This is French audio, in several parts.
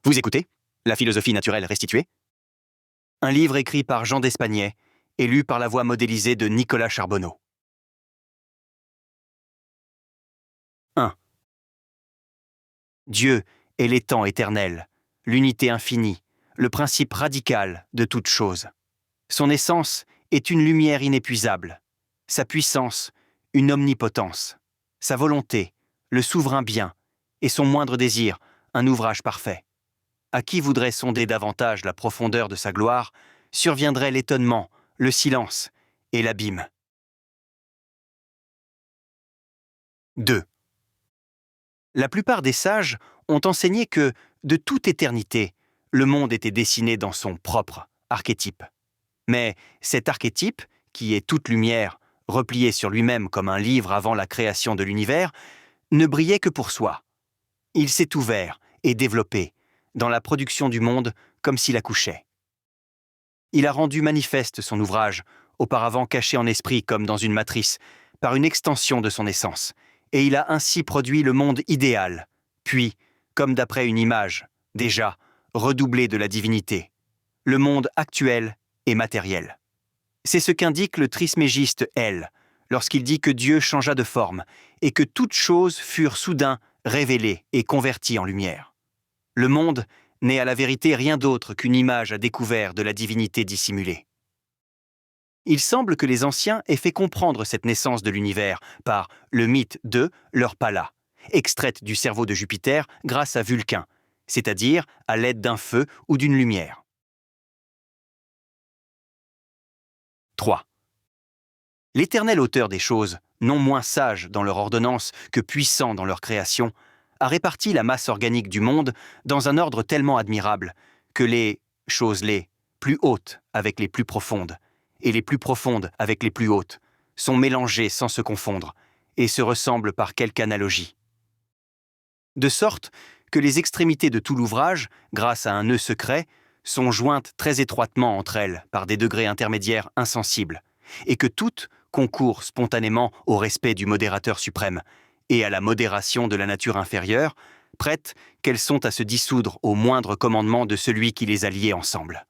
Vous écoutez La philosophie naturelle restituée, un livre écrit par Jean d'Espagnet et lu par la voix modélisée de Nicolas Charbonneau. 1. Dieu est l'étang éternel, l'unité infinie, le principe radical de toute chose. Son essence est une lumière inépuisable, sa puissance, une omnipotence, sa volonté, le souverain bien, et son moindre désir, un ouvrage parfait. À qui voudrait sonder davantage la profondeur de sa gloire, surviendrait l'étonnement, le silence et l'abîme. 2. La plupart des sages ont enseigné que, de toute éternité, le monde était dessiné dans son propre archétype. Mais cet archétype, qui est toute lumière, replié sur lui-même comme un livre avant la création de l'univers, ne brillait que pour soi. Il s'est ouvert et développé dans la production du monde comme s'il accouchait. Il a rendu manifeste son ouvrage, auparavant caché en esprit comme dans une matrice, par une extension de son essence, et il a ainsi produit le monde idéal, puis, comme d'après une image, déjà, redoublé de la divinité, le monde actuel et matériel. C'est ce qu'indique le trismégiste L, lorsqu'il dit que Dieu changea de forme, et que toutes choses furent soudain révélées et converties en lumière. Le monde n'est à la vérité rien d'autre qu'une image à découvert de la divinité dissimulée. Il semble que les anciens aient fait comprendre cette naissance de l'univers par le mythe de leur Pallas, extraite du cerveau de Jupiter grâce à Vulcain, c'est-à-dire à l'aide d'un feu ou d'une lumière. 3. L'éternel auteur des choses, non moins sage dans leur ordonnance que puissant dans leur création, a réparti la masse organique du monde dans un ordre tellement admirable que les choses les plus hautes avec les plus profondes et les plus profondes avec les plus hautes sont mélangées sans se confondre et se ressemblent par quelque analogie. De sorte que les extrémités de tout l'ouvrage, grâce à un nœud secret, sont jointes très étroitement entre elles par des degrés intermédiaires insensibles, et que toutes concourent spontanément au respect du modérateur suprême et à la modération de la nature inférieure, prêtes qu'elles sont à se dissoudre au moindre commandement de celui qui les a liées ensemble.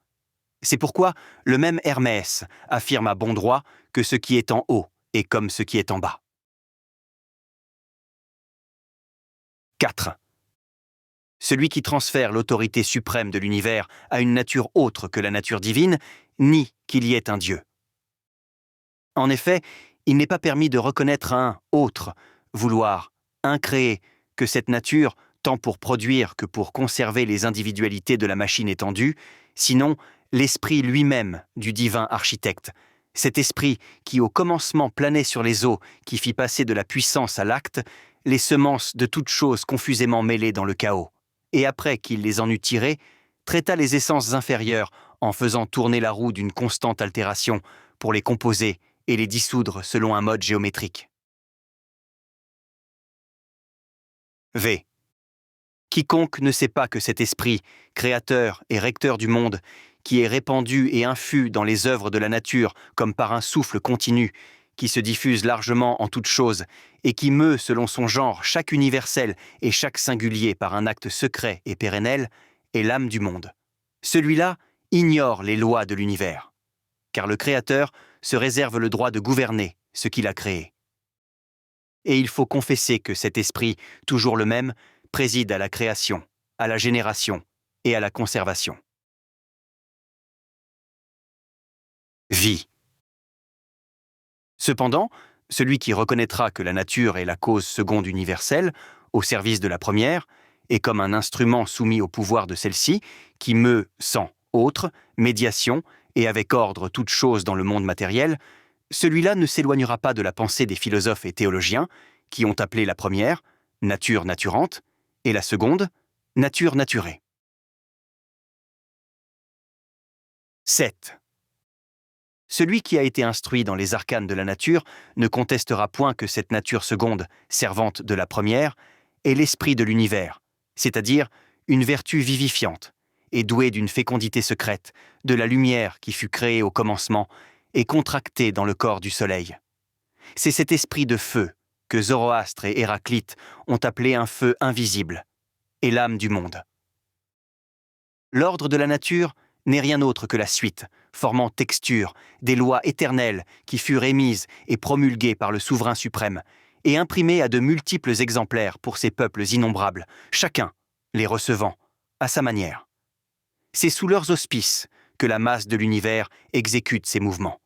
C'est pourquoi le même Hermès affirme à bon droit que ce qui est en haut est comme ce qui est en bas. 4. Celui qui transfère l'autorité suprême de l'univers à une nature autre que la nature divine nie qu'il y ait un Dieu. En effet, il n'est pas permis de reconnaître un autre, vouloir, incréé, que cette nature, tant pour produire que pour conserver les individualités de la machine étendue, sinon l'esprit lui-même du divin architecte, cet esprit qui au commencement planait sur les eaux, qui fit passer de la puissance à l'acte, les semences de toutes choses confusément mêlées dans le chaos, et après qu'il les en eut tirées, traita les essences inférieures en faisant tourner la roue d'une constante altération pour les composer et les dissoudre selon un mode géométrique. V. Quiconque ne sait pas que cet esprit, créateur et recteur du monde, qui est répandu et infus dans les œuvres de la nature comme par un souffle continu, qui se diffuse largement en toutes choses, et qui meut selon son genre chaque universel et chaque singulier par un acte secret et pérennel, est l'âme du monde. Celui-là ignore les lois de l'univers, car le Créateur se réserve le droit de gouverner ce qu'il a créé. Et il faut confesser que cet esprit, toujours le même, préside à la création, à la génération et à la conservation. Vie. Cependant, celui qui reconnaîtra que la nature est la cause seconde universelle, au service de la première, et comme un instrument soumis au pouvoir de celle-ci, qui meut sans autre, médiation, et avec ordre toute chose dans le monde matériel, celui-là ne s'éloignera pas de la pensée des philosophes et théologiens, qui ont appelé la première nature naturante, et la seconde nature naturée. 7. Celui qui a été instruit dans les arcanes de la nature ne contestera point que cette nature seconde, servante de la première, est l'esprit de l'univers, c'est-à-dire une vertu vivifiante, et douée d'une fécondité secrète, de la lumière qui fut créée au commencement et contractée dans le corps du soleil. C'est cet esprit de feu que Zoroastre et Héraclite ont appelé un feu invisible, et l'âme du monde. L'ordre de la nature n'est rien autre que la suite, formant texture, des lois éternelles qui furent émises et promulguées par le souverain suprême, et imprimées à de multiples exemplaires pour ces peuples innombrables, chacun les recevant à sa manière. C'est sous leurs auspices que la masse de l'univers exécute ses mouvements.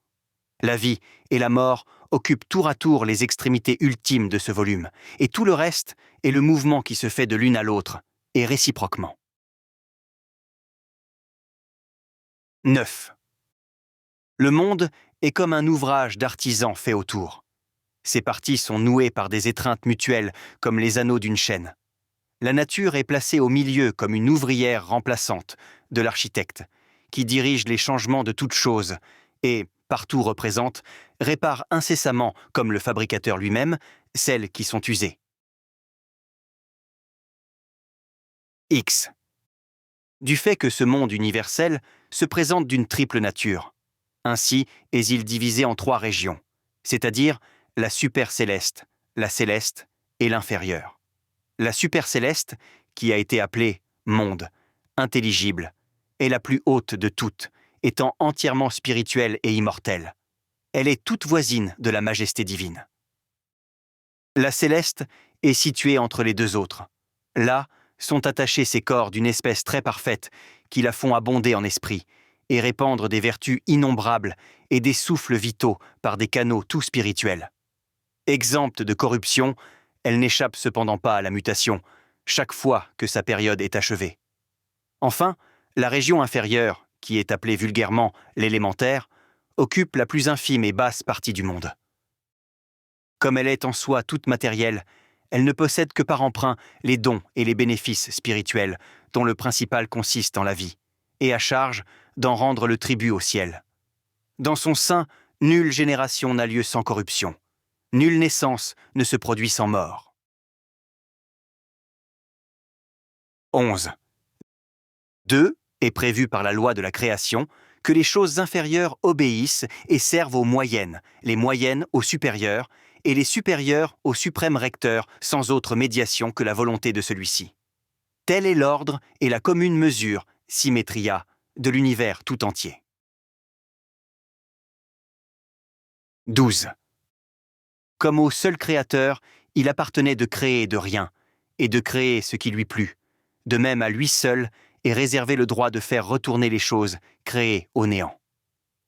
La vie et la mort occupent tour à tour les extrémités ultimes de ce volume, et tout le reste est le mouvement qui se fait de l'une à l'autre, et réciproquement. 9. Le monde est comme un ouvrage d'artisan fait autour. Ses parties sont nouées par des étreintes mutuelles comme les anneaux d'une chaîne. La nature est placée au milieu comme une ouvrière remplaçante de l'architecte, qui dirige les changements de toutes choses et, partout représente, répare incessamment, comme le fabricateur lui-même, celles qui sont usées. X. Du fait que ce monde universel se présente d'une triple nature. Ainsi est-il divisé en 3 régions, c'est-à-dire la supercéleste, la céleste et l'inférieure. La supercéleste, qui a été appelée monde, intelligible, est la plus haute de toutes, étant entièrement spirituelle et immortelle. Elle est toute voisine de la majesté divine. La céleste est située entre les 2 autres. Là sont attachés ces corps d'une espèce très parfaite qui la font abonder en esprit et répandre des vertus innombrables et des souffles vitaux par des canaux tout spirituels. Exempte de corruption, elle n'échappe cependant pas à la mutation, chaque fois que sa période est achevée. Enfin, la région inférieure, qui est appelée vulgairement l'élémentaire, occupe la plus infime et basse partie du monde. Comme elle est en soi toute matérielle, elle ne possède que par emprunt les dons et les bénéfices spirituels, dont le principal consiste en la vie, et à charge d'en rendre le tribut au ciel. Dans son sein, nulle génération n'a lieu sans corruption. Nulle naissance ne se produit sans mort. 11. 2. Est prévu par la loi de la création que les choses inférieures obéissent et servent aux moyennes, les moyennes aux supérieures, et les supérieurs au suprême recteur sans autre médiation que la volonté de celui-ci. Tel est l'ordre et la commune mesure, symétria, de l'univers tout entier. 12. Comme au seul Créateur, il appartenait de créer de rien, et de créer ce qui lui plut. De même à lui seul est réservé le droit de faire retourner les choses créées au néant.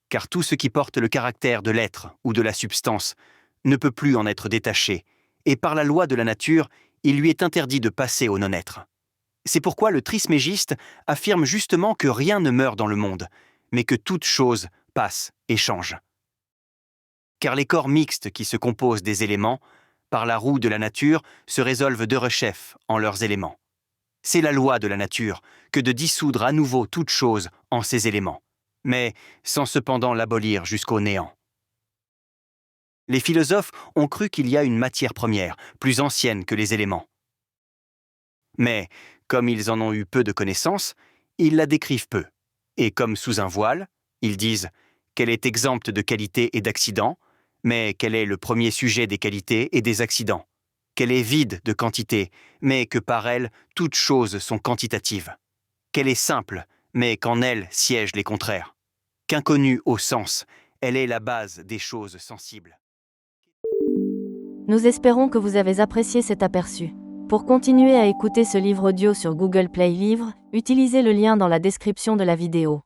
Car tout ce qui porte le caractère de l'être ou de la substance ne peut plus en être détaché, et par la loi de la nature, il lui est interdit de passer au non-être. C'est pourquoi le Trismégiste affirme justement que rien ne meurt dans le monde, mais que toute chose passe et change. Car les corps mixtes qui se composent des éléments, par la roue de la nature, se résolvent de rechef en leurs éléments. C'est la loi de la nature que de dissoudre à nouveau toute chose en ses éléments, mais sans cependant l'abolir jusqu'au néant. Les philosophes ont cru qu'il y a une matière première, plus ancienne que les éléments. Mais, comme ils en ont eu peu de connaissances, ils la décrivent peu. Et comme sous un voile, ils disent qu'elle est exempte de qualités et d'accidents, mais qu'elle est le premier sujet des qualités et des accidents, qu'elle est vide de quantité, mais que par elle, toutes choses sont quantitatives, qu'elle est simple, mais qu'en elle siègent les contraires, qu'inconnue au sens, elle est la base des choses sensibles. Nous espérons que vous avez apprécié cet aperçu. Pour continuer à écouter ce livre audio sur Google Play Livres, utilisez le lien dans la description de la vidéo.